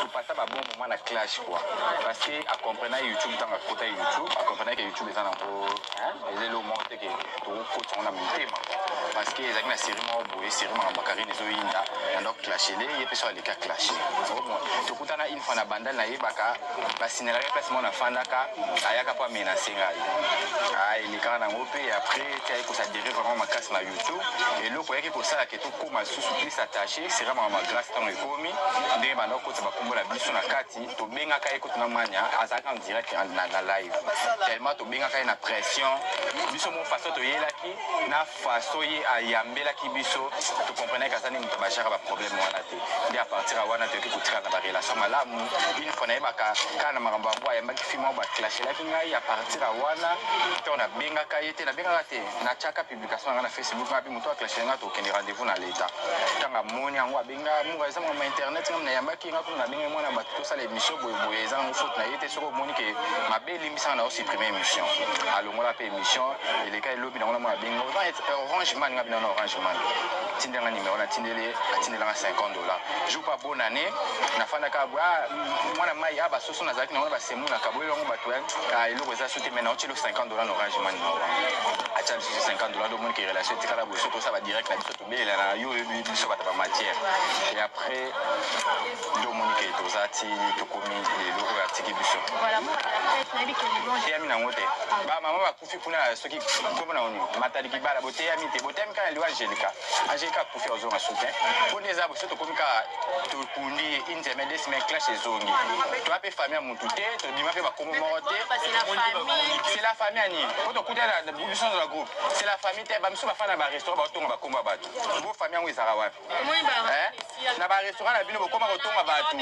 topata ba bon moment na clash quoi parce que a comprendre YouTube dans côté YouTube a comprendre que YouTube est en gros les le monter que to coach on a monté parce que les amis série mo boye série ma bakari les oinda donc clasher les et puis sur les cas clasher to kutana une fois na banda na yebaka ba sinela place mon afanda ka ayaka pas menacer ngai il est quand même opé après tu as ça dirait vraiment ma casse na YouTube et l'autre yaki ko ça que to koma sous plus attaché c'est vraiment ma grâce tant ekomi ndenge banda ko tsa bakombola biso na kati to benga ka eko tuna manya azaka en direct na live tellement to benga ka na pression biso mon façon to yelaki na façon ye ayambela ki biso to comprenez que ça ni muto bashaka ba problème wana te ndi a partir wana te ko tika na ba relation malamu une fois na yebaka kana makambo abo ayambaki fimo ba clash la kinga ya partir wana to na benga ka yete na benga te na chaka publication na Facebook na bi muto clash nga to kende rendez-vous na l'état tanga moni yango abenga mu ba zama internet na yambaki nga ko na benga mona ba to sala émission boye eza ngo faute na yete soko moni ke mabeli misanga na supprimer émission alongola pe émission ele ka lobi na mona benga orange man nga bina orange man tindanga numéro na tindele atindela $50 joue pas bonne année na fanda ka mwana mai aba soso na zaki na mona ba semu na kabwelo ngo bato ya eloko za sote maintenant otilo $50 na orange man na acha $50 do moni ke relation tikala bo soko ça va direct na biso to bela na yo biso bata ba matière et après do moni ke to zati to komi eloko ya tiki biso voilà moi na bi ke bon ya mina ngote ba mama ba kufi kuna soki ko na oni matali ki bala bote ya mite bote mika liwa Angelica kufi ozonga soutien pour les arbres surtout comme ka to kundi intermédiaire semaine clash ezongi to ape famille mutu te to bima pe ba komo morote c'est la famille ani ko to kuta na bulisson de la groupe c'est la famille te ba miso ba fana ba restaurant ba tonga ba komba batu bo famille ngo ezara wapi na ba restaurant na bino bo koma ko tonga batu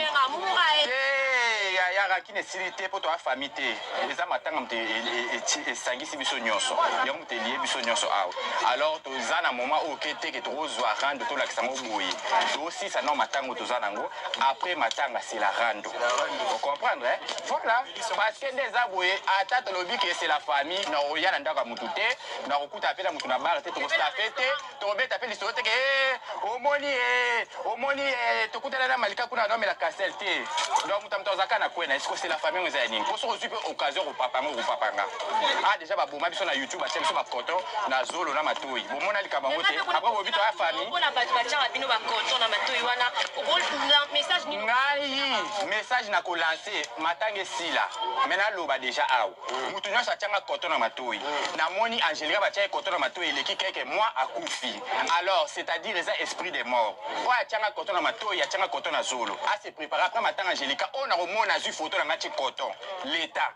ya rakine silité pour toi famille te les amatanga mte et sangisi biso nyonso yango mte lié biso nyonso aw alors to zana moment OK te que to zwa rando to lakisa ngo boye to aussi ça non matango to zana ngo après matanga c'est la rando vous comprendre hein voilà parce que des aboye atata lobi que c'est la famille na oya na ndaka mutu te na okuta apela mutu na bar te to sta fete to beta pe liso te que omoni to kutela na malika kuna no mela castel te donc mutamto zakana kwena est-ce que c'est la famille vous avez pour se reçu occasion au papa nga ah déjà ba boma biso na YouTube a biso ba koto na zolo na matoi bomona likabango te après bobito ya famille on a pas de bino ba koto na matoi wana o message ni ngai message na ko lancer matange sila mena loba déjà aw mutu nyonso atianga koto na matoi na moni Angelica ba tia koto na matoi eleki keke moi akufi alors c'est-à-dire les esprit des morts o atianga koto na matoi atianga koto na zolo a se préparer après matanga Angelica on a remona zu photo na ngati koto l'état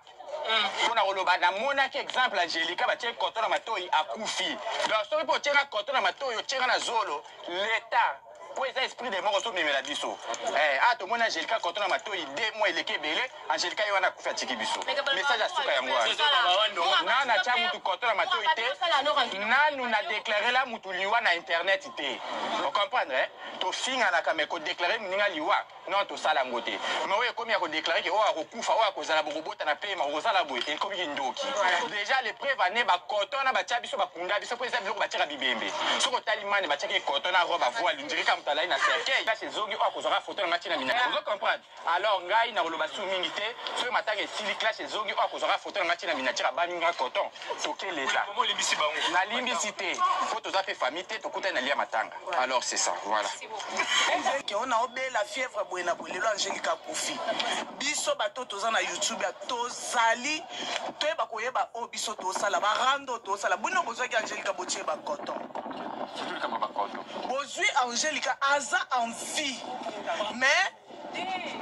on a roloba na mona ki exemple Angelica ba tia koto na matoi akufi donc so po tia koto na matoi o tia na zolo l'état pour les esprits des morts, mais la biso. Ah, tout le monde Angelica quand on a matoi 2 mois il est kebele, Angelica il va na kufa tiki biso. Message à suka yango. Na na cha mutu quand on a matoi te. Na nous na déclaré la mutu liwa na internet te. Vous comprenez? To finga na kameko déclarer ninga liwa. Non to sala ngote. Mais ouais comme il a déclaré que o a kufa o a kozala bobota na pema o kozala boye et comme ndoki. Déjà les preuves ané ba koton na ba cha biso ba kunda biso pour ça biloko ba tira bibembe. Soko talimane ba tira koton na roba voile ndiri là il a cercueil là chez Zogi ou kozora photo na matina mina vous comprenez alors ngai na koloba su mingi te so matanga sili clash chez Zogi ou kozora photo na matina mina tira ba minga coton soke leta na limbisi te photo za pe famille te to kuta na lia matanga alors c'est ça voilà on a obé la fièvre boina bolelo Angelica kufi biso bato toza na YouTube ya tozali to ba koyeba o biso to sala ba rando to sala bino bozaki Angelica botie ba coton Bozui Angelica aza en vie mais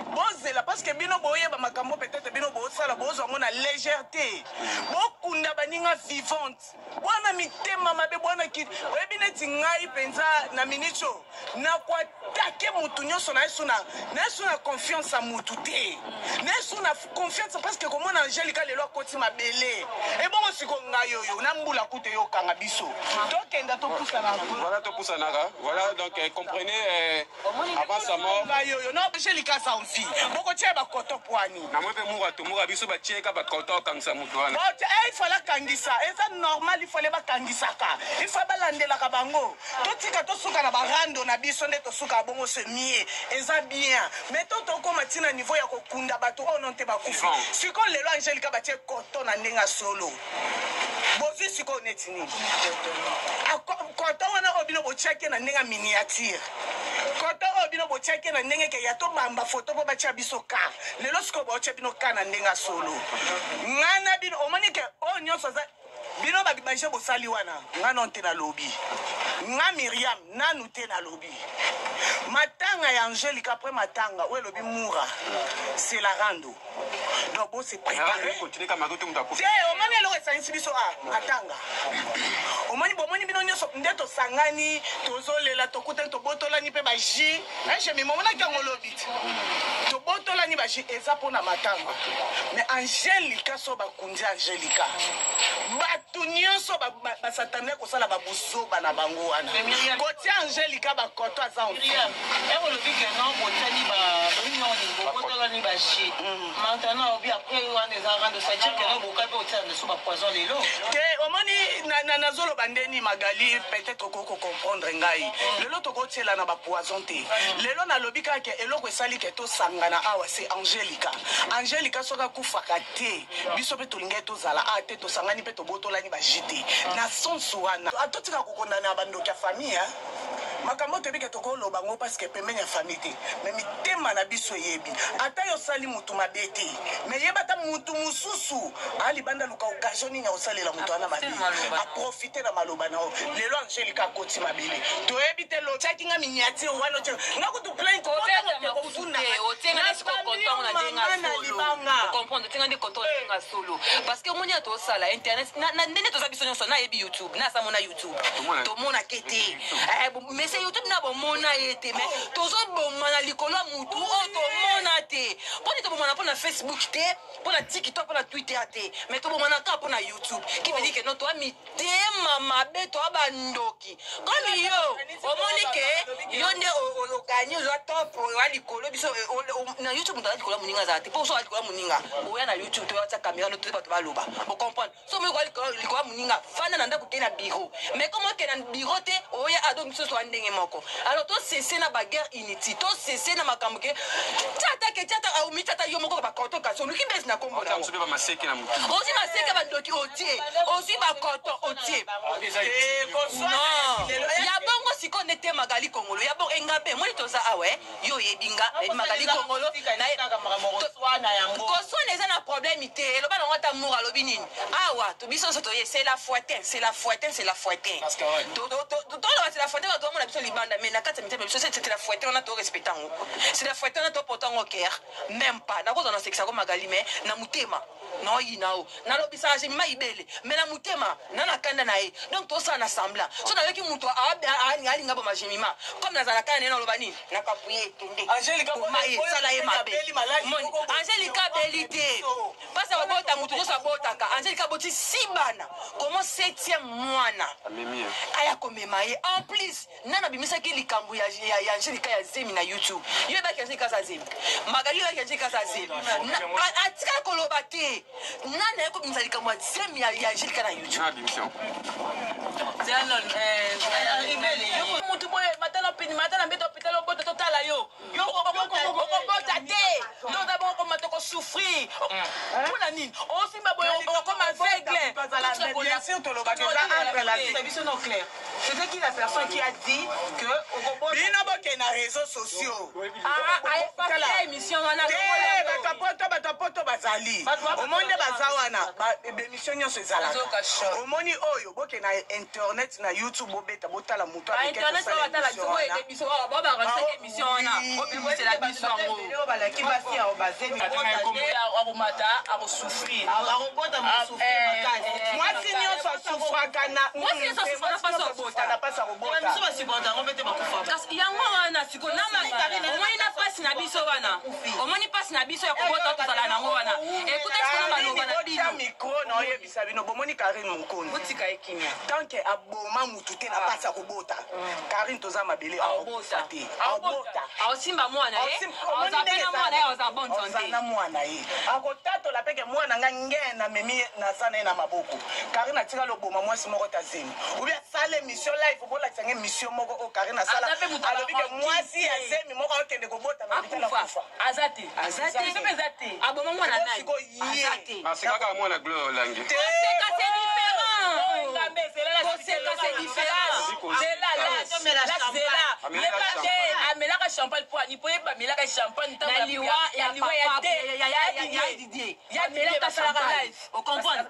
bozela parce que bino boye ba makambo peut-être bino bosala bozo ngona légèreté bokunda baninga vivante wana mitema mabe bwana ki oyebine tingai penza na minicho na kwa take mutu nyonso na suna confiance à mutu te na suna confiance parce que comme Angelica lelo koti mabele et bon siko ngayo yo na mbula kute yo kanga biso tokenda to poussa na voilà to poussa na voilà donc comprenez avant sa mort ngayo yo no Angelica sa envie boko tie ba koto poani na mwe pe muka to muka biso ba tie ka ba koto kangisa mutu wana il faut la kangisa et ça normal il faut les ba kangisa ka il faut balandela ka bango to tika to suka na barando na biso nde to suka bongo se mie eza bien mais toto koma tina niveau ya kokunda bato o non te bakufi siko lelo Angelica batie koto na ndenga solo bovi siko neti nini koto wana obino bochake na ndenga miniature koto obino bochake na ndenge ke yato mamba photo po batia biso ka lelo siko boche bino ka na ndenga solo ngana bino omoni ke o nyonso za bino babimage bosali wana ngana nte na lobi nga Miriam nanu te na lobi matanga ya Angelica après matanga ou lobi moura c'est la rando donc bon c'est préparé continuer comme magoto mutakufa omoni lo esanisi biso matanga omoni bomoni bino nyonso ndeto sangani tozolela tokuta tobotolani pe baji je mona kango lobi tobotolani baji eza pona matanga mais Angelica so bakunzi Angelica batu nyonso basatane kosala babuzoba na bango wana kotia Angelica bakoto aza lobi ke non botani ba réunion botolani baji maintenant obi après wana eza rando ça dire que non bokabe otana so ba poison lelo ke omoni nazoloba ndeni Magali peut-être koko comprendre ngai lelo tokotiela na ba poison te lelo nalobi kaka eloko esali ke tosangana awa c'est Angelica soka kufaka te biso pe tolinga tozala te tosangani pe tobotolani bajite na sonso wana atotika kokondana bandoki ya famille makambo tebike tokoloba ngo parce que pembeni ya famille te mais mitema na biso yebi ata yo sali mutu mabe te mais yeba ta mutu mususu ali banda luka occasion ni osalela mutu ana mabe a profiter na maloba na lelo Angelica koti mabele to yebi te lo chaki nga miniature wana che nga kutu plain ko kofunda otenga siko konton na denga solo comprendre tenga de konton na solo parce que moni ato sala internet na ndene to zabiso nyonso na yebi YouTube na sa mona YouTube to mona kete mais c'est YouTube na bomona ete mais tozo bomana likolo mutu o to mona te poni to bomana pona Facebook te pona TikTok pona Twitter te mais to bomana ka pona YouTube qui veut dire que non to ami te mama be to abandoki comme yo omoni ke yo nde o gagner zo top wa likolo biso na YouTube to likolo muninga za te po so likolo muninga o ya na YouTube to ya caméra no to ba to ba loba o comprendre so mo likolo muninga fana na ndako ke na bureau mais comment ke na bureau te o ya ado biso so ndenge moko alors to cesser na bagarre inutile to cesser na makambo ke tata au mitata yo moko ba konto ka so luki bes na kombo na ba maseke na mutu osi maseke ba ndoki otie osi ba konto otie non ya bongo siko nete Magali Kongolo ya bongo engabe moi toza awe yo yebinga Magali Kongolo na yango koswana eza na problème te lo ba ngata moura lobi nini awa to biso so to c'est la fouetten c'est la fouetten c'est la fouetten parce que ouais c'est la fouetten to mona biso libanda mais na kata mitema biso c'est la fouetten on a to respecter ngo c'est la fouetten on a to porter ngo cœur même pas na ko na sexa ko Magali mais na mutema no yinao na lobisa je ma ibele mais na mutema na kanda na ye donc to ça na semblant so na yoki muto ali ngabo majimima comme na zala kana na lobani na kapuye kende Angelica maye sala ye mabe Angelica belité parce que bota muto so bota ka Angelica boti sibana comment 7e mwana aya komemaye en plus nana bimisa ki likambu ya Angelica ya zemi na YouTube yo ba Angelica sa zemi Magali ba Angelica sa zemi atika koloba te nana yako bimisa likambu ya zemi ya Angelica na YouTube c'est un ibele mutu boye matala pini matala mbeto pitalo boto totala yo bota te no d'abord comment to souffrir pour nini on si boye comme aveugle bien sûr to loba entre la vie c'est non clair c'était qui la personne qui a dit que bino boke na réseaux sociaux pas émission wana batapoto bazali omonde bazawana émission nyonso ezala omoni oyo boke na internet na YouTube bobeta botala muto avec internet ba batala tiko émission ba ba rendre émission wana c'est la biso ngo bala ki basi ya obazeni aromata aro souffrir arobota mo souffrir makasi mwasi nyonso souffraka na mwasi nyonso souffraka pas robota biso ba supporter ngo bete bakufa parce yango wana siko na omoni na passe na biso wana omoni passe na biso ya kobota tozala nango wana écoutez ce qu'on baloba na bino micro na oyebisa bino bomoni Karine Mukondo botika ekimia tant que aboma mutu te na passe ya kobota Karine toza mabele arobota te arobota aosimba mwana ozapena mwana na ye oza bonne santé. Ozana mwana ye. Akotatola peke mwana nga ngena memi naza na ye na maboko. Karine atika loboma mwasi moko tazemi. Ou bien sale mission live bolakisa nge mission moko o Karine asala. Alobi ke mwasi azemi moko akende kobota na bitala kufa. Azate. Aboma mwana naye. Azate. Asikaka mwana Gloire Langi. C'est différent. Amelaka champagne pour Anipoye, amelaka champagne. Au comprendre.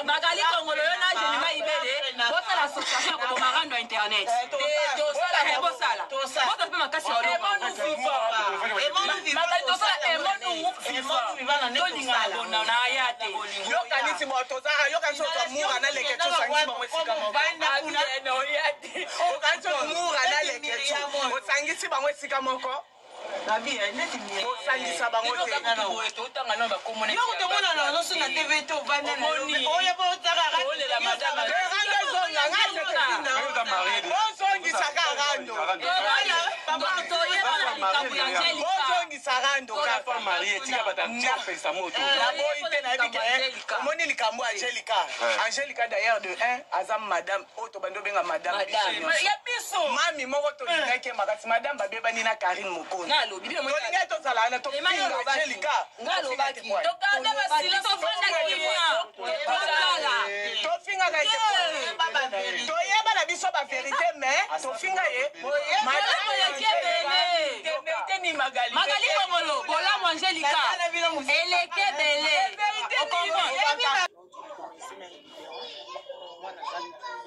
Magali Kongolo na Jenima Ibele, votre l'association pour marando internet. Angélica d'ailleurs de 1 Azam madame auto bando benga madame mami moko to linake makati madame babeba nina Karine Mokoni ngalo bibi mo linga to sala na to Angélica ngalo baki to kada basila to fanda kimia to finga ka to yeba na biso ba vérité mais to finga ye madame Magali Kongolo bola Angélica elle est belle on comprend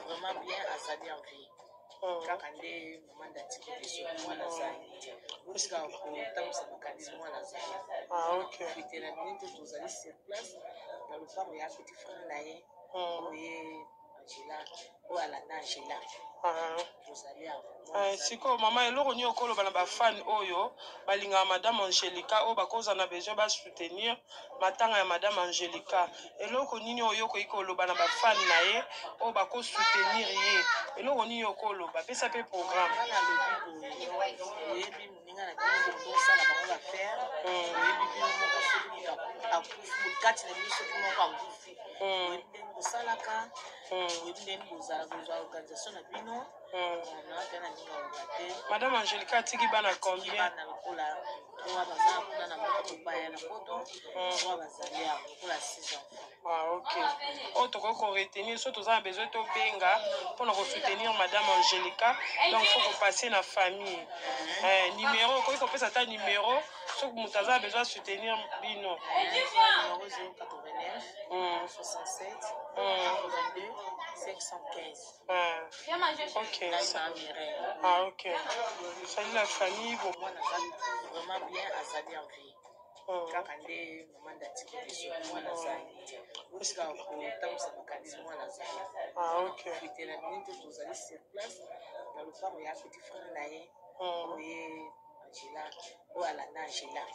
vraiment bien azali en vie. Kaka nde manda tiki mwana zali. Usika kutamsa makanisi mwana zali. OK. Bitena bintu tozali sur place. Dans le femme ya petit frère na ye. Oye Angela, o alanda Angela. Tozali awa. Siko mama eloko ni okoloba na ba fan oyo balinga madame Angélica o bakoza na besoin ba soutenir matanga ya madame Angélica eloko nini oyo ko ikoloba na ba fan na ye o bako soutenir ye eloko nini okoloba pesa pe programme na lobi oyebi muninga na bino ko sala ba ko faire oyebi bino moko soki akufu kati na biso moko akufu oyebi ko sala ka oyebi ndeni bozala organisation na bino. Madame Angélica atiki bana combien? Ah ok. Oh to ko retenir so to za besoin to benga pour nous soutenir Madame Angélica donc faut qu'on passer na famille. Numéro ko pesa ta numéro so que mutaza besoin soutenir bino. 089 67 22 515. Ok. Ah ok. Salut la famille. Bon. Vraiment bien azali en vie. Kaka nde manda tiki mwana zali. Usika kutamsa makanisi mwana zali. Ah ok. Bitena bintu tozali sur place. Dans le femme ya petit frère na ye. Oye Angela, o alanda Angela.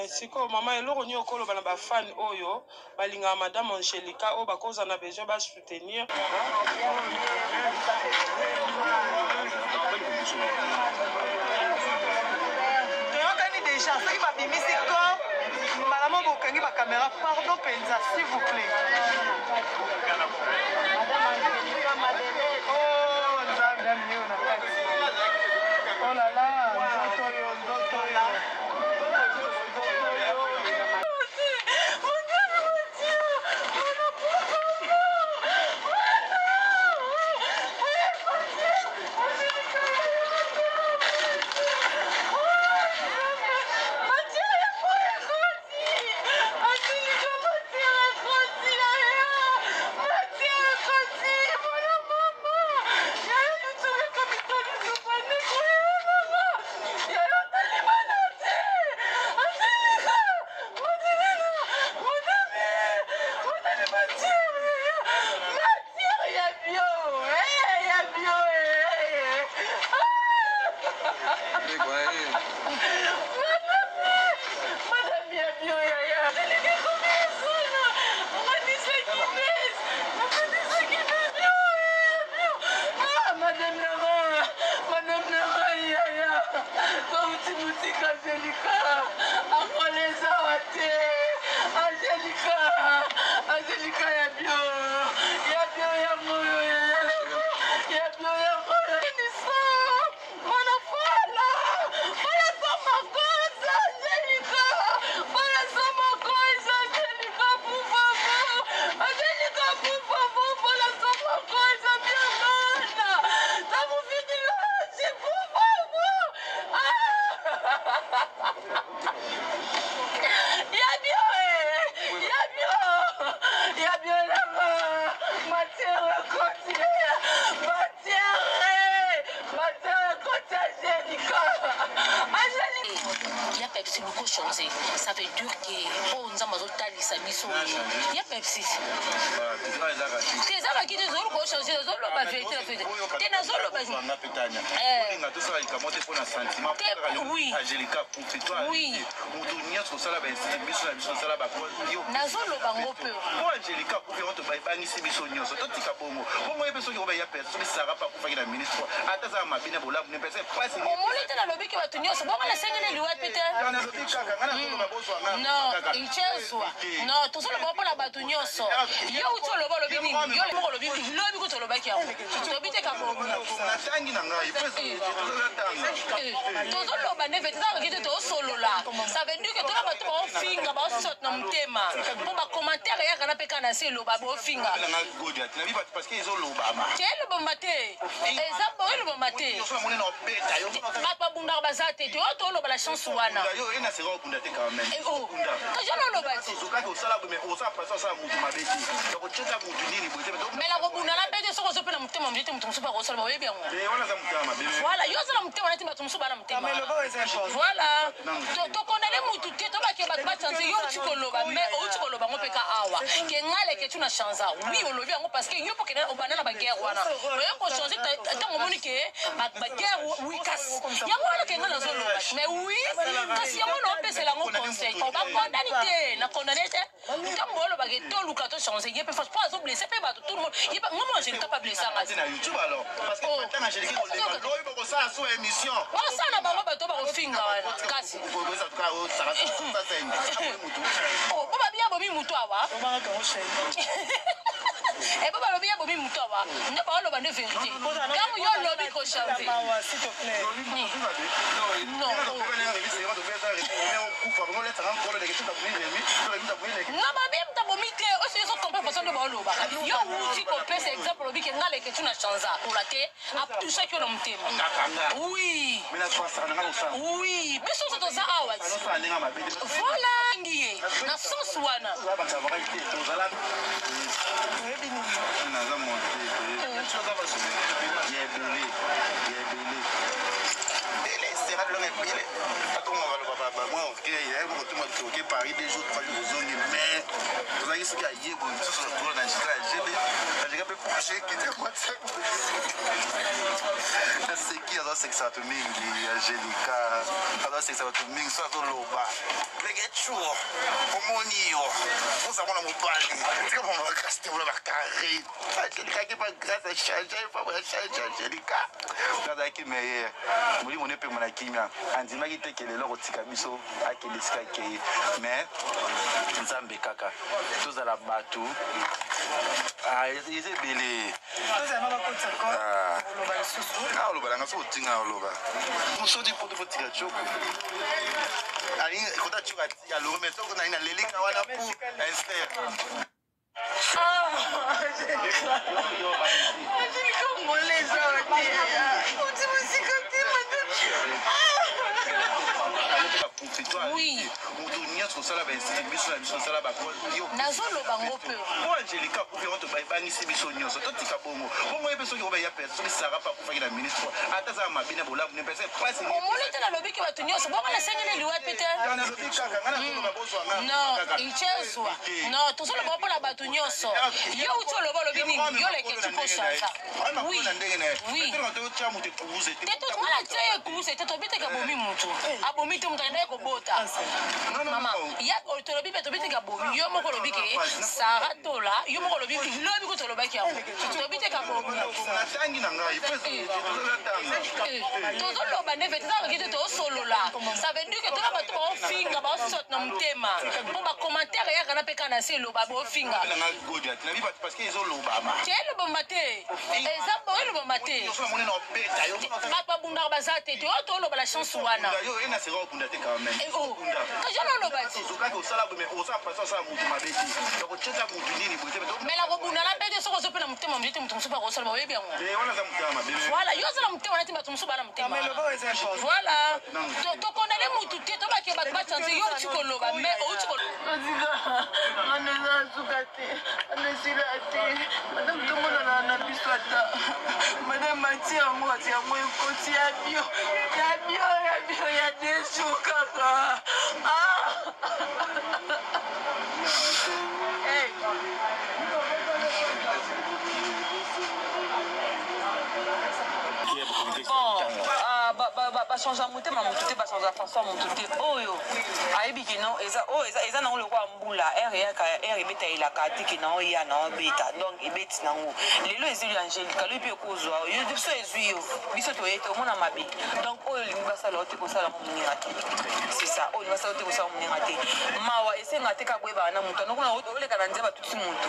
Siko mama eloko ni okoloba na ba fan oyo balinga madame Angélica o bakoza na besoin ba soutenir toyokani déjà soki babimisi ko malamu bokangi bacaméra pardon penza s'il vous plaît oh nzambe yo na kati oh là là nzoto yo Pepsi beaucoup changé. Ça fait dur que oh nous avons talisa biso. Il y a Pepsi. C'est ça qui des autres qui changé, les autres pas vérité fait. T'es dans autres pas. Oui. Oui. Nazolo bango peu. Angelica pour on te baille bangisi biso nyonso. Totika bongo. Bongo yebeso ki oba ya personne sara pa pour faire la ministre. Ata za mabine bola ne pese pas. On molete na lobi ki batu nyonso. Bongo la sengene liwa pete. Non, il chezwa. Non, tout ça le bon la batu nyonso. Yo uto lobo lobi ni. Yo mo lobi lobi ko to loba ki. To bite ka bongo. Na tangi na ngai pese. Tout ça loba ne vete za ki to solo là. Ça veut dire que to ba to ba finga ba sot na mtema. Pour ba commentaire ya kana peka na se loba bo finga. Na godia. Na biba parce que ils ont loba ma. Quel bon maté. Exact bon le bon maté. Ba bunda ba za te. To loba la chance wana. Yo ina se ro kunda te quand même. Oh. To jalo loba ti. Zoka ko sala mais on sa pas ça mutu mabeti. Donc cheta mutu nini bote. Mais la robunda la bete so ko so pena mtema mjete mtu msupa ko sala wewe bien. Wana za mtema bebe. Voilà, yo sala mtema na timba msupa na mtema. Mais le beau est important. Voilà. To condamner mutu te to ba ke ba chance yo chiko loba mais o chiko loba ngo peka awa. Ke ngale ke tuna chanza. Oui, on lobi ngo parce que yo pokena obana na ba guerre wana. Yo ko changer ta ngomoni ke ba guerre oui kas. Ya ngwana ke ngala zo loba. Mais oui, kasi ya ngwana opese la ngo conseil. O ba condamner na condamner te. Ntambo lo ba ke to luka to changer. Ye pe fa pas zo blesser pe ba tout le monde. Ye ba ngoma je ne pas blesser nga. C'est na YouTube alors parce que maintenant Angelique ko le lobi ko sa so émission. On ça na bango ba to ba ko finga wana. Kasi. Oh, baba bien bomi muto awa. Et baba lo bien bomi muto awa. Ne ba lo ba ne vérité. Quand yo lobi ko changer. S'il te plaît. Non. Non, ma bien ta bomi te o se so comprendre façon de ba lo ba. Yo wuti ko pese exemple lobi ke ngale ke tuna chanza. Pour la te a tout ça que l'on t'aime. Oui. Oui, mais ça c'est ça awa. Voilà, ngiye. Na sauce wana. Paris des jours, 3 jours, mais vous avez ce qu'il y a hier, vous avez ce qu'il y a peu proche qui était quoi c'est qui alors c'est que ça te mingi Angelica alors c'est que ça te mingi soit dans l'oba mais qu'est-ce que on s'en va mon pali c'est comme on va casser on va carré Angelica qui pas grâce à changer pas changer Angelica regarde qui meilleur moi on est peu mon akimia andima qui te que le rotika biso akili ska mais nzambe kaka tous à la bateau ah ils est belé ah oloba langa so tinga oloba muso di poto fotika choko ali kota chuka ya lo meto na ina lelika wana pour Esther Oui. Nazolo bango peu. Angelica pour faire on te baille bangisi biso nyonso. Totika bongo. Bongo yebeso ki oba ya personne sara pa pour faire la ministre. Ata za mabine bola ne pese pas. On molete na lobi ki batu nyonso. Bongo la sengene liwa pete. Non, il chezwa. Non, tout ça le bon pour la batu nyonso. Yo uto lobo lobi ni yo le ke tu po chanza. Oui. Oui. Te tout mala tsaye kuuse te to bite ka bomi mutu. Abomi te mutanda ko bota. Mama, ya otolobi pe to bite ka bomi. Yo moko lobi ke Sara tola, yo moko lobi lobi ko to loba ki. To bite ka bomi. Tangi na ngai pese. To loba ne vete za ki to solo là. Ça veut dire que to ba to ba finga ba sot na mtema. Pour ba commentaire ya kana peka na se loba bo finga. Na godia. Na biba parce que ils ont loba ma. Quel bon maté. Exact bon le bon maté. Ba bunda ba za te. To loba la chance wana. Yo ina se ro kunda te quand même. Oh. To jalo loba ti. Zoka ko sala mais on sa pas ça mutu mabeti. Donc cheta mutu nini bote. Mais la robunda la bete so ko so pena mtema mjete mtu msupa ko sala wewe bien. Wana za mtama bebe. Voilà, yo sala mtema na timba msupa na mtema. Mais le beau est important. Voilà. To condamner mutu te to ba ke ba senti yo tu koloba mais o tu Ozika aneza sukate anesila te madame tomona na biso ata madame mati yango ati yango ekoti ya bio ya desu kaka bachange motema motu te bachange façon motu te oyo ayebi kino eza nango lokwa mbula ere ebeta elaka te ke nango ya nango beta donc ebeti nango lelo ezwi angélika loyi mpe ekozwa yo biso ezwi yo biso toye te omona mabe donc oyo olingi basala ote kosala ngo moninga te c'est ça oyo basala ote kosala moninga te mawa esenga te kaka boyebaka na motu anokona oleka na nzeba tuti motu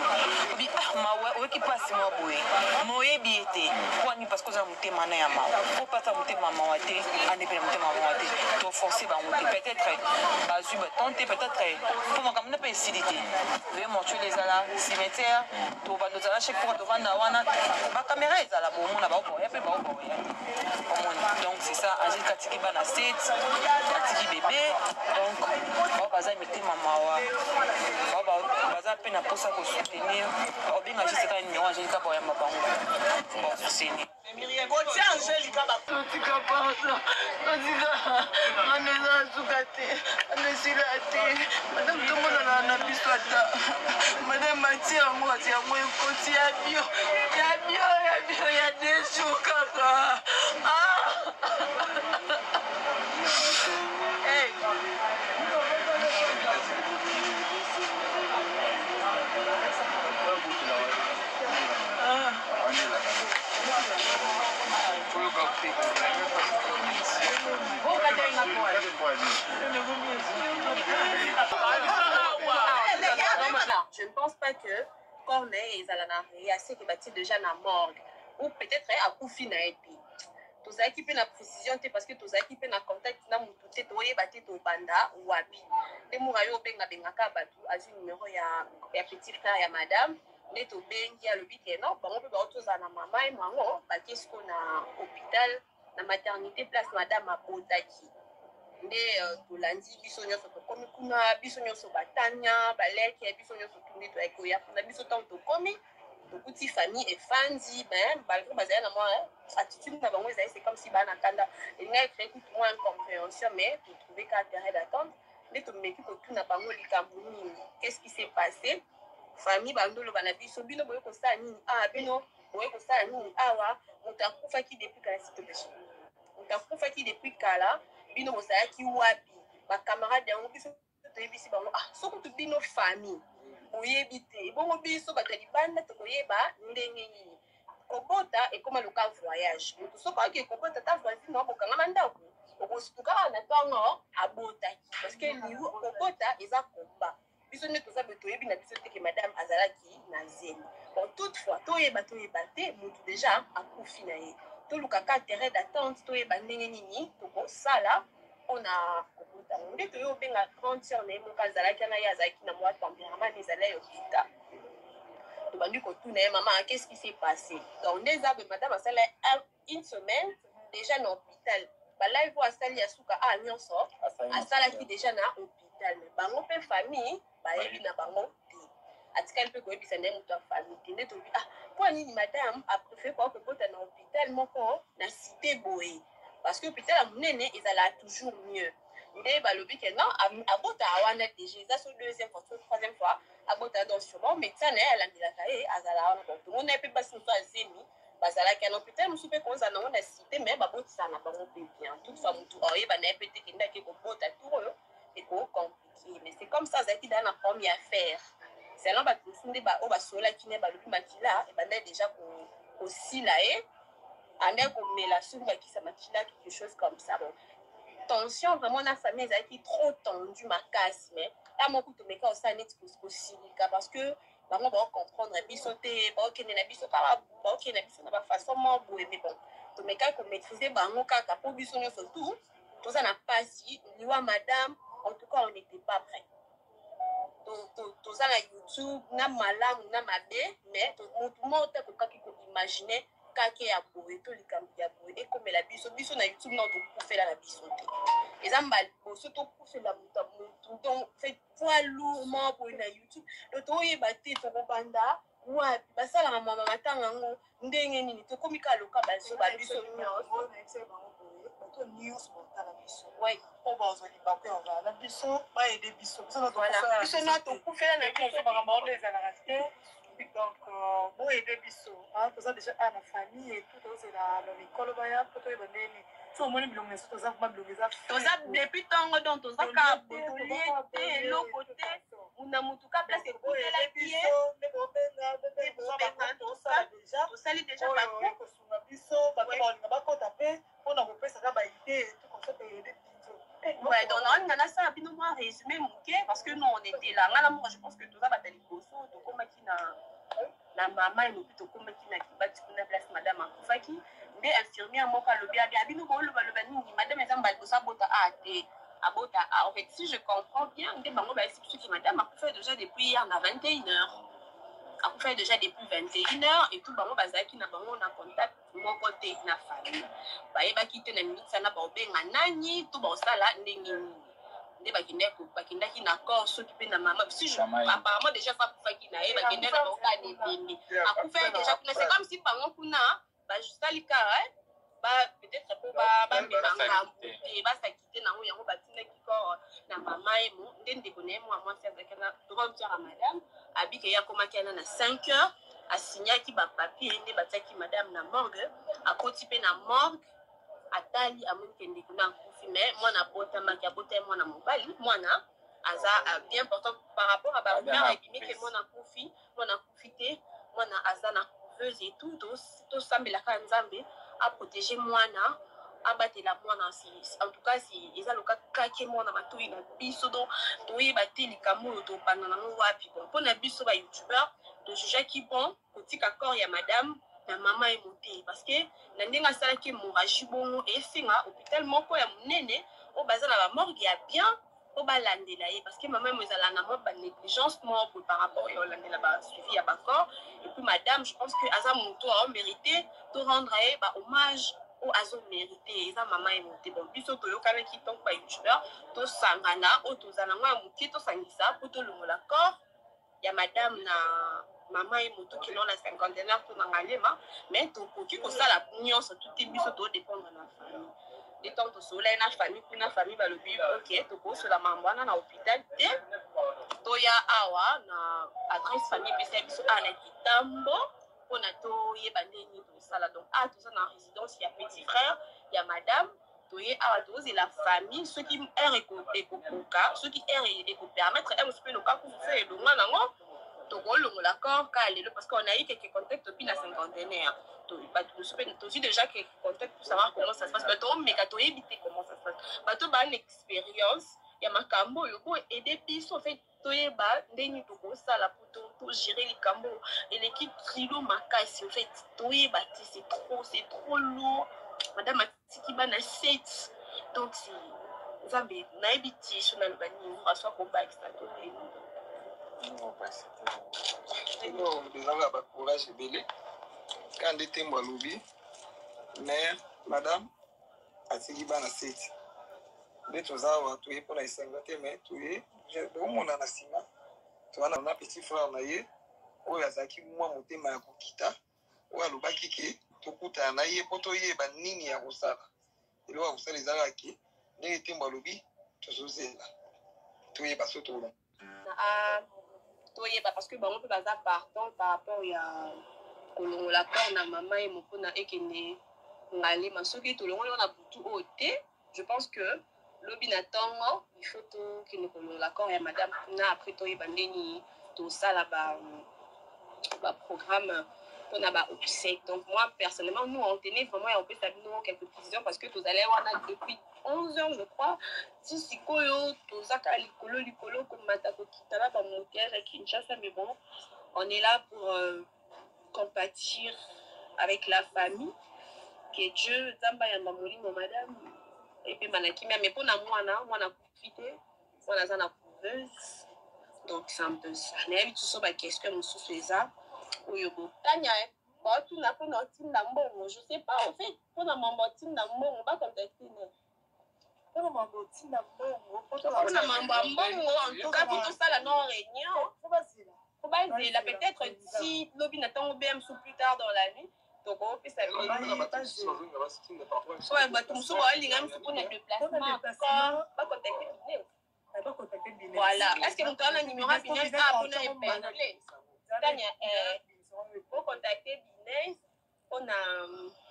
obi mawa oyoki mpasi mwa boye moyebi ye te kwani parce que oza motema na ya mawa opata motema mawa te andepela motema mawa te toforce bango te peut-être bazwi baton te peut-être mpo makambo na mpe esili te veye mortuele ezala cimetière tobanda ozala chaque fois tovanda wana bacaméra ezala bomona baoboya mpe baoboya omoni donc c'est ça angélika atiki bana 7 atiki bébé donc bao baza mitema mawa bao baza mpe na mposa kosoutenir obenga juseka numéro angélika baoyamba bango boseni kotia angélika bakotika pardon kotika aneza suka te anesila te madame tomona na biso ata madame mati yango ati yango ekoti ya bio ya desu kaka Je ne pense pas que Corneille et Zalana assez que bâti déjà na morgue ou peut-être à Koufi na epi. Tous qui peut na précision parce que tous qui peut na contact na mututé toye bâti to banda wapi. Les mourayo benga bengaka batu azu numéro ya petit frère ya madame. Ne to bengi a le bit non ba on peut ba tous na mama et maman ba qu'est-ce qu'on a hôpital na maternité place madame Abotaki. Nde tolandi biso nyonso tokomi kuna biso nyonso batanya baleki ya biso nyonso tundi to ekoya na biso tant tokomi tokuti famille efandi ben malgré bazaya na moi attitude na bango c'est comme si bana kanda elinga créer tout moins incompréhension mais pour trouver qu'un terrain d'attente nde tomeki kotuna bango likambo nini qu'est-ce qui s'est passé famille bandolo bana biso bino boye kosala nini bino boye kosala nini awa moto akufaki depuis kala situation moto akufaki depuis kala bino bozalaki wapi bacamarade yango biso toyebisi bango soki to bino famille oyebi te bongo biso bato ya libanda tokoyeba ndenge nini kobota ekoma loka voyage moto soki aoki ekobota ta voisine na bokangama ndako okosukaka na ntongo abotaki parce que liu kobota eza koba biso nde toza boye toyebi na biso teke madame azalaki na zemi bon toutefois toyeba te motu déjà akufi na ye tolukaka terrain d'attente toyeba ndenge nini tokosala ona kokota nde toyo benga 30 ans na ye moko azalaki na ye azalaki na mwa tempérament ezala yokita tobandi kotuna ye mama qu'est-ce qui s'est passé donc nde eza boye madame asala une semaine déjà na hôpital balive oyo asali ya suka nyonso asalaki déjà na hôpital bango mpe famille bayebi na bango te atikali mpe koyebisa nde moto ya famille te nde tobi mpo nini madame apréféré kwa kokota na hôpital moko na cité boye parce que hôpital ya monene ezala toujours mieux nde balobi ke non abota wana déjà eza so deuxième fois so troisième fois abota donc sûrement médecin na ye alandelaka ye azala wana bon tomona ye mpe basi moto azemi bazalaki na hôpital mosusu mpe kozala nango na cité mais babotisaka na bango mpe bien toutefois motu oyeba na ye mpe te kende ake kobota tour oyo ekocompliqué mais c'est comme ça azalaki daa na première affaire selon bato mosusu nde oyo basolaki ne balobi makila ebandai déjà kosila ye andai komela soki bakisa makila quelque chose comme ça bon tension vraiment na famille ezalaki trop tendu makasi mais ya moko tomeka osala neti kosilika parce que bango baocomprendre biso te baokende na biso kaka baokende na biso na bafaçon mo boye mais bon tomekaki komaîtrise bango kaka mpo biso nyonso tout toza na pasi liwa madame en tout cas on n'était pas prêt toza na youtube na malamu na mabe mais motu moko te kokaki koimagine kake ya boye to likambo ya boye ekomela biso biso na YouTube na tokufela na biso te eza mbala boso tokufela moto motu donc fait poids lourd mo boye na YouTube to toyeba te tokobanda wapi basalaka mama matanga yango ndenge nini tokomi kaloka baso babiso nyonso botala biso po bazwaki bape ozala biso baede biso biso na tokufela na biso makambo oyo ezalaka te donc boyede biso toza déjà a na famille et tout tozela na mikolo baya po toyeba ndeni so omoni bilongo nyonso toza kuma bilongo eza toza depuis ntongo donc tozaka botolie te eloko te na motuka place ekotelaki ye tosali déjà kosunga biso bato balinga bakota mpe mpona kopesaka baide ouais, donc on a ça bino moi résumé moké parce que nous on était là ngala moi je pense que tout ça va tali boso to komaki na mama et puis to komaki na kibati kuna place madame akufaki nde infirmière moko alobi abi bino bo lo baloba nini madame ezamba bosa bota ate abota en fait si je comprends bien nde bango ba expliquer que madame akufa déjà depuis hier na 21h akufa déjà depuis 21h et tout bango bazaki na bango na contact moko te na famille bayebaki te na minute sana baobenga nani to baosala ndenge nini nde bakendaki na corps soki mpe na mama si apparemment déjà fa akufaki na ye bakendaki na bakokani ebembe akufa déjà kuna c'est comme si bango kuna basali kara peut-être mpo bamema ngambo te basaki te nango yango batindaki corps na mama ye mo nde ndeko na ye mwa mwasi azalaki na droit ya madame abike ye akomaki ana na 5 heures asignaki bapapier nde batiaki madame na morgue akoti mpe na morgue atali amoni ke ndeko na akufi mais mwana abotamaki abotami mwana mobali mwana aza bien important par rapport à barumeur ebimi ke mwana akufi te mwana aza na couveuse et tout tosambelaka nzambe aprotéger mwana abatela mwana en tout cas si eza loka kake mwana matoi na biso donc toyeba te likambo oyo tobanda nango wapi bon mpona biso bayoutubeur tojujaki bon kotika corps ya madame na mama ye mote parce que na ndenge asalaki hémorragie bongo esenga hôpital moko ya monene oyo baza na bamorgue ya bien po balandela ye parce que mama mo ezala na mwa banégligence moko par rapport ya olandela basuivi ya bacor et puis madame je pense que aza moto aomérité to rendre ye bahommage oyo azomérité eza mama ye mote bon biso toyokanaki ntongo bayoutubeur tosangana oyo tozala ngo ya moke tosangisa po tolongola corps ya madame na mama ye moto kilo na 50 to na ngalema mais tokoki kosala nyonso tuti biso todépendre na famille de temps tosolai na famille kuna famille balobi ok tokosola mambo wana na hôpital te toya awa na adresse famille epesa biso awa na kitambo mpona toyeba ndeni tosala donc awa toza na résidence ya petit frère ya madame toye awa tozela famille soki aire ekokoka soki aire ekopermettre aire mosusu mpe loka kufufa elonga nango tokolongola corps ka lelo parce qu'on a eu quelques contacts depuis la cinquantenaire tozi déjà quelques contacts pour savoir comment ça se passe mais tomeka toyebi comment ça se passe bato bana expérience ya makambo oyo po aider biso en fait toyeba ndenge tokosala po togérer likambo eleki kilo makasi en fait toyeba te c'est trop lourd madame atiki bana 7 donc c'est nzambe nayebi ti so naloba nini françois komba extrato bezanga bacourage ebele ka nde tembo alobi mais madame atiki bana 7 nde toza awa toye mpona esenga te mais toye bomona na nsima towana na petit frère na ye oyo azalaki mwa motema ya kokita oyo alobaki ke tokutana na ye mpo toyeba nini ya kosala eloko ya kosala ezalaki ndenge tembo alobi tozozela toyeba so tolonga toyeba parce que bango mpe baza partant par rapport ya kolongola corps na mama ye mopona ekende ngalema soki tolongoli wana butu oyo te je pense que lobi na ntongo il faut tokende kolongola corps ya madame na après toyeba ndeni tosala baprogramme mpona baobsèque donc moi personnellement nous on tenait vraiment ya opesa bino quelques précisions parce que tozalai wana depuis 11 heures je crois ti sikoyo tozaka likolo komata kokita na bamotege ya Kinshasa mais bon on est là pour compatir avec la famille que Dieu nzamba yamba molimo madame epema na kimia mais mpona mwana kufi te mwana aza na couveuse donc c'est un peu ça nayebi tuso baquestion mosusu eza oyo botanya tu n'as pas notre nambo, je sais pas, en fait, pour la mambotin nambo, on va contacter. Pour la mambotin nambo, pour la mambo, en tout cas, pour tout ça, la non-réunion, faut pas dire, peut-être si l'objet n'attend bien sous plus tard dans la nuit, donc on peut s'amuser. Ouais, bah, tout le monde, il y a un peu de déplacement, pas contacter Binès. Voilà, est-ce que vous avez un numéro à Binès? Ah, pour nous épingler. Pour contacter Binès, on a...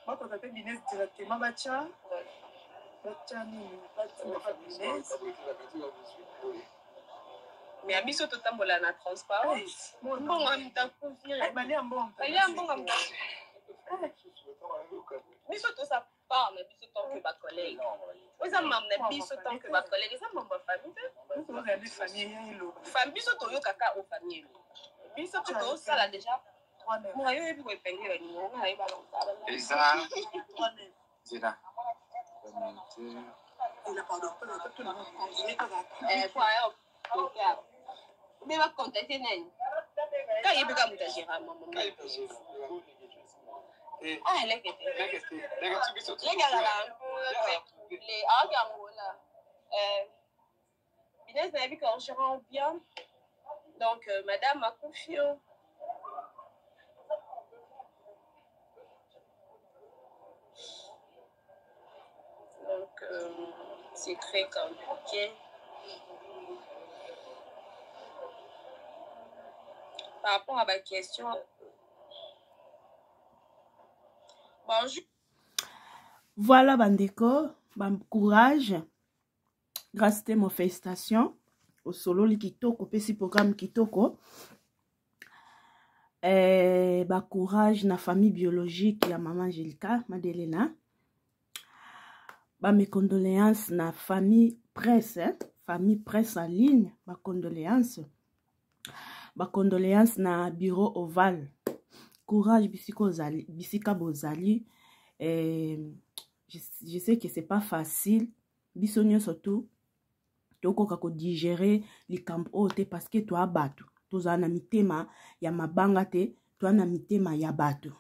Pour contacter Binès directement, Bacha. Bacha, Binès. Mais à biso tout temps la transparence. Bon, on t'a confié. Elle est un bon. Biso tout ça parle, mais biso tant que ma collègue. Vous avez m'amené biso tant que ma collègue. Ça m'en famille. Vous avez des familles. Famille biso to yo kaka au famille. Biso tout ça là déjà. Moi yo ebi ko epenge ni mo na iba longtemps. Et ça. Zina. Il a pardon. Quoi mais va contacter Nani. Quand il peut pas me dire à maman. Ah, elle est que les gars là, les Angola. Binès n'a vu quand je rentre bien. Donc, madame m'a confié. Donc, c'est très compliqué. Par rapport à ma question, bonjour. Voilà, Bandeko, bon courage. Grâce à mon félicitations au solo li kitoko, petit programme kitoko. Bah courage na famille biologique ya maman Angelica Madelena. Bah mes condoléances na famille presse en ligne. Bah condoléances. Ba condoléances na bureau ovale. Courage bisika bozali. Je sais que c'est pas facile. Bisonyo surtout. Toko kako digérer les camps ote parce que toi batu. Toza na mitema ya mabanga te, toi na mitema ya batu.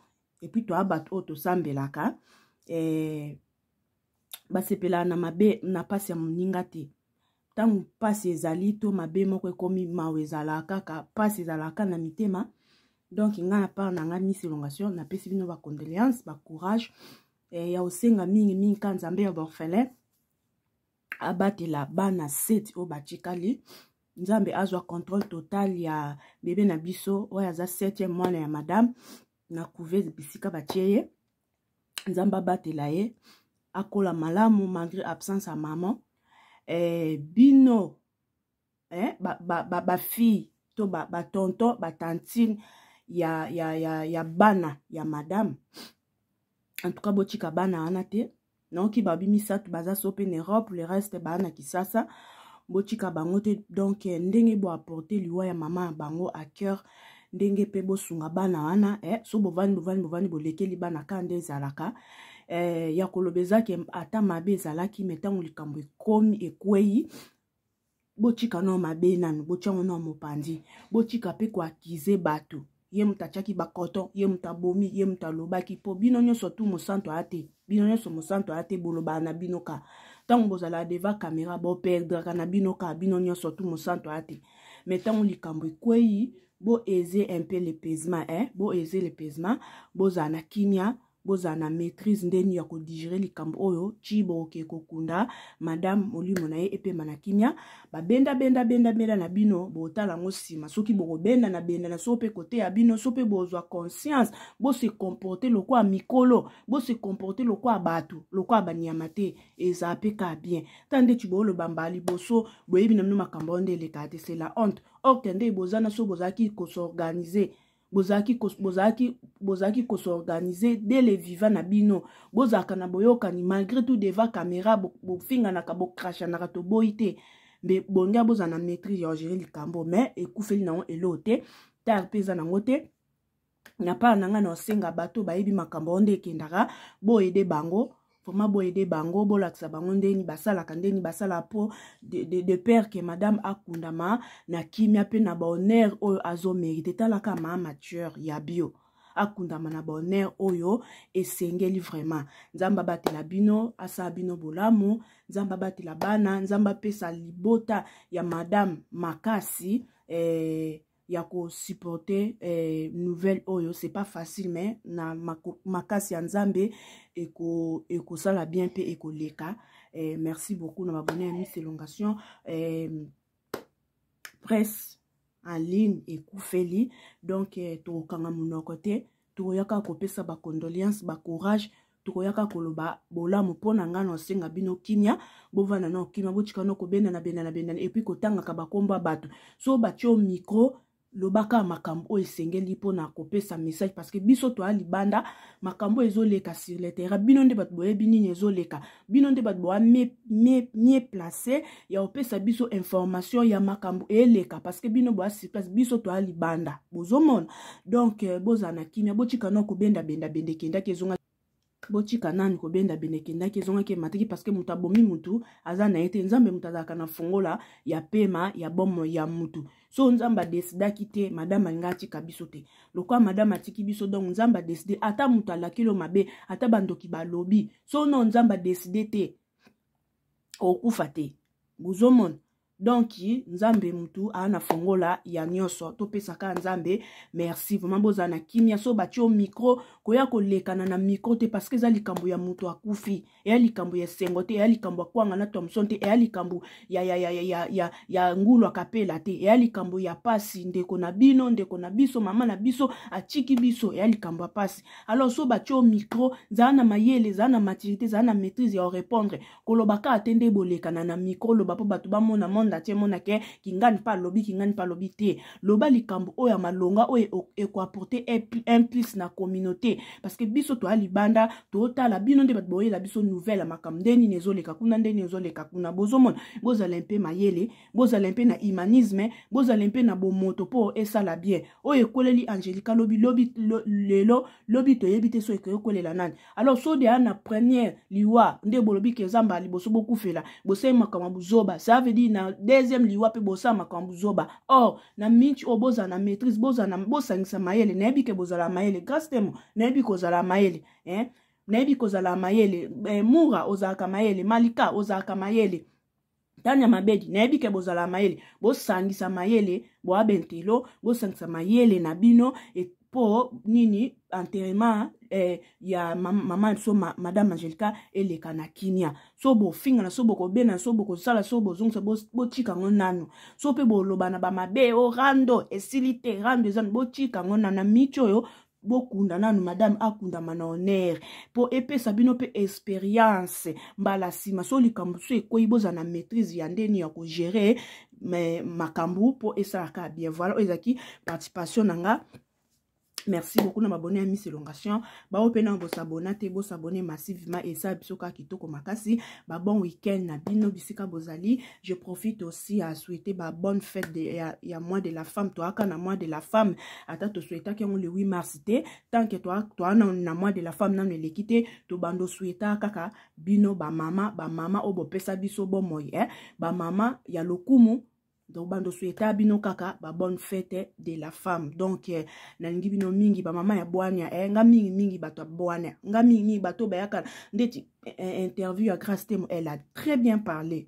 Et puis toi batu oto sambelaka. Basepela na mabe na pasi ya moninga te. Tangu pasi ezali to mabe moko ekomi mawe ezalaka ka pasi ezalaka na mitema. Donc nga na part na nga Miss Elongation na pesi bino ba condoléances, ba courage. Ya osenga mingi ka nzambe ya orphelin abatela bana 7 o batikali. Nzambe azwa contrôle total ya bébé na biso oya za 7e mwana ya madame na couveuse bisika batieye. Nzambe abatela ye akola malamu malgré absence ya maman. Bino ba fille to ba tonton ba tantine ya bana ya madame. En tout cas botika bana anate non ki babi misatu baza sope en Europe, le reste bana kisasa botika bango te. Donc ndenge bo apporter liwa ya maman bango à cœur, ndenge pe bo sunga bana wana so bovani bolekeli bana kande zalaka. Ya kolobeza ke ata mabe ezalaki metango likambo ekomi ekweyi botika no mabe nanu bochango no mopandi botika pe ko akize bato ye mutachaki bakoto ye mutabomi ye mutalobaki po bino nyonso tu mosanto ate bino nyonso mosanto ate boloba na binoka tango bozala deva caméra bo perdre na binoka bino nyonso tu mosanto ate metango likambo ekweyi bo eze un peu l'épaisement bo eze l'épaisement bozana kimia bozana maîtrise ndeni ya ko digérer likambo oyo chibo ke kokunda madame molimo na ye epe manakimia ba benda na bino botala ngo sima soki boko benda na sope côté ya bino sope bozwa conscience bo se comporter lokwa mikolo bo se comporter lokwa batu lokwa banyamate ezape ka bien tande chibo lo bambali boso boyebi na mino makambo ndele kate c'est la honte or tende bozana so bozaki ko s'organiser bozaki ko s'organiser dès les vivants na bino bozaka na boyoka ni malgré tout devant caméra bo finga na ka bo crasha na to boite mais bonga bozana maîtrise ya gérer likambo mais ekufeli na elote tar pesa na ngote na pa nanga na senga bato bayebi makambo onde kendaka bo aider bango Foma boyede bango bolakisa bango ndeni basala kandeni basala po de père que madame akundama na kimia pe na ba honneur o azo mérité talaka ma mature ya bio akundama na bonheur oyo esengeli vraiment. Nzamba batela bino asa bino bolamu, nzamba batela bana, nzamba pesa libota ya madame makasi ya ko supporter nouvelle oyo. C'est pas facile mais na makasi ya nzambe eko sala bien pe eko leka. Merci beaucoup na abonné à Miss Elongation. Presse en ligne et koufeli. Donc to kanga munoko to yaka kopesa ba condoléances ba courage. Tukoyaka koloba bolamu pona ngana osenga bino kimia bovana no kimia bochika no kobenda na benda et puis kotanga ka bakomba bato so batio micro lobaka makambo o esengeli pona kopesa message parce que biso to ali banda makambo ezoleka sur le terrain bino nde bato boye binini ezoleka bino nde bato boa mieux placé ya opesa biso information ya makambo eleka parce que bino boa sur place biso to ali banda bozomona donc bozana kimia bochika no kobenda kenda kezonga bochika nani kobenda benekenda kezonga ke matiki parce que muta bomi mutu azana ete nzambe mutazaka na fongola ya pema ya bomo ya mutu so nzamba desida kite madame ngati kabiso te lokwa madame atiki biso donc nzamba deside ata mutala kilo mabe ata bandoki balobi so no nzamba deside te okufa te buzomon donc nzambe mutu ana fongola ya nyoso to pesaka nzambe merci vraiment bozana kimia so batio micro koya kolekana na micro te parce que za likambo ya mutu akufi ya likambo ya sengote ya likambo kwanga na Thomson te ya likambo ya ngulu akapela te ya likambo ya pasi ndeko na bino ndeko na biso mama na biso achiki biso ya likambo ya pasi alors so batio micro zana mayele zana maturité zana maîtrise ya répondre kolobaka atende bolekana na micro loba po batu ba mona ndatie mona ke kingani pa lobi te loba likambo oya malonga oyo eko apporter un plus na communauté parce que biso to ali banda to tala bino nde bat boyela biso nouvelle makambo ndeni nezoleka kuna bozomona bozala mpe mayele bozala mpe na humanisme bozala mpe na bomoto po esala bien oyo ekoleli Angelica lobi lelo lobi to yebite so ekokolela nani alors so de ana première liwa nde bolobi ke zamba liboso bokufela bosema kama buzoba ça veut dire na deuxième liwa pe bosa makambu zoba or na minchi oboza na maîtrise boza na bosangisa mayele na yebi ke bozala mayele grâce temo na yebi kozala mayele na yebi kozala mayele mura ozaka mayele malika ozaka mayele tanya mabedi na yebi ke bozala mayele bosangisa mayele bo abentelo bosangisa mayele na bino et po nini enterrement ya mama so madame Angelica eleka na kimia so bo finga na so bo ko bena so bo ko sala so bo zongsa bo chika ngonano so pe bo lobana ba mabe o rando esilite rando zan bo chika ngona micho yo bokunda nanu madame akunda mana honneur po epesa bino pe expérience mbala sima so likambo so ekoyiboza na maîtrise ya ndeni ya ko gérer mais makambu po esaka bien voilà ezaki participation nanga. Merci beaucoup na m'abonner à Miss Elongation. Ba opena bo s'abonner massivement et ça bisoka kitoko makasi. Ba bon week-end na bino bisika bozali. Je profite aussi à souhaiter ba bonne fête ya mois de la femme. Toi na mois de la femme. Ata to souhaita que le 8 mars té tant que toi na mois de la femme na ne lekite to bando souhaita kaka bino ba mama obo pesa biso bo moy ba mama ya lokumu. Donc bando souhaita bino kaka ba bonne fête de la femme. Donc na ngi bino mingi ba mama ya bwania nga mingi bato bwania nga mingi bato bayaka ndeti interview à Grâce Temo elle a très bien parlé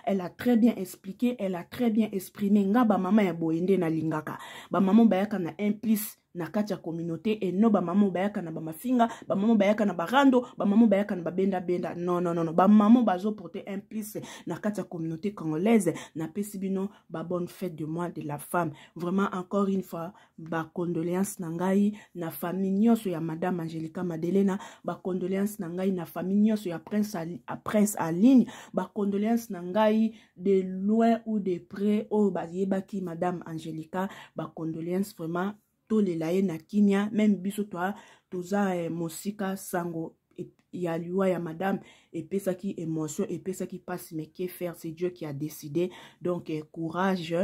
elle a très bien expliqué elle a très bien exprimé nga ba mama ya boyende na lingaka ba mama bayaka na implice na kati ya communauté et no ba mama bayaka na ba mafinga ba mama bayaka na barando ba mama bayaka na ba benda non ba mama bazo porter un plus na kati ya communauté congolaise na pesibino ba bonne fête de mois de la femme vraiment encore une fois ba condoléances na ngai na famille nyonso ya madame Angelica Madelena ba condoléances na ngai na famille nyonso ya prince à ligne ba condoléances na ngai de loin ou de près o ba yebaki madame Angelica ba condoléances vraiment to le laye na kimia même biso toi toza mosika sango ya liwa ya madame et pesa qui émotion et pesa qui passe mais que faire c'est Dieu qui a décidé donc courage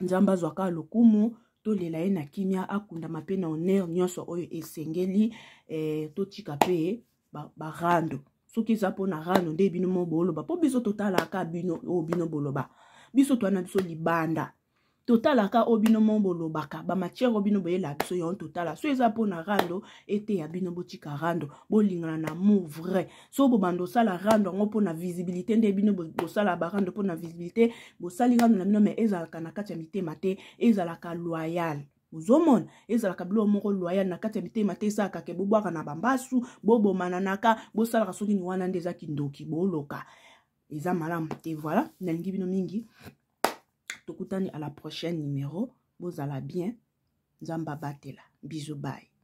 nzamba zwaka lokumu to le laye na kimia akunda mape na honneur nyonso oyo esengeli to tika pe ba rando soki za pona rando nde bino mo boloba po biso totala ka bino o bino boloba biso to na biso libanda totalaka obino mombo lobaka ba matière obino boyela biso yon totala so eza pona rando ete ya bino botika rando bolingana na amour vrai so bobando sala rando ngo pona visibilité nde bino bosala ba rando pona visibilité bosali rando na bino mais ezalaka na kati ya mitema te ezalaka loyal uzomona ezalaka bilo moko loyal na kati ya mitema te esaka ke bobwaka na bambasu bobomananaka bosalaka soki ni wana nde eza kindoki boloka eza malamu te voilà nalingi bino mingi tokutani à la prochaine numéro bozala bien nzamba batela bisous bye.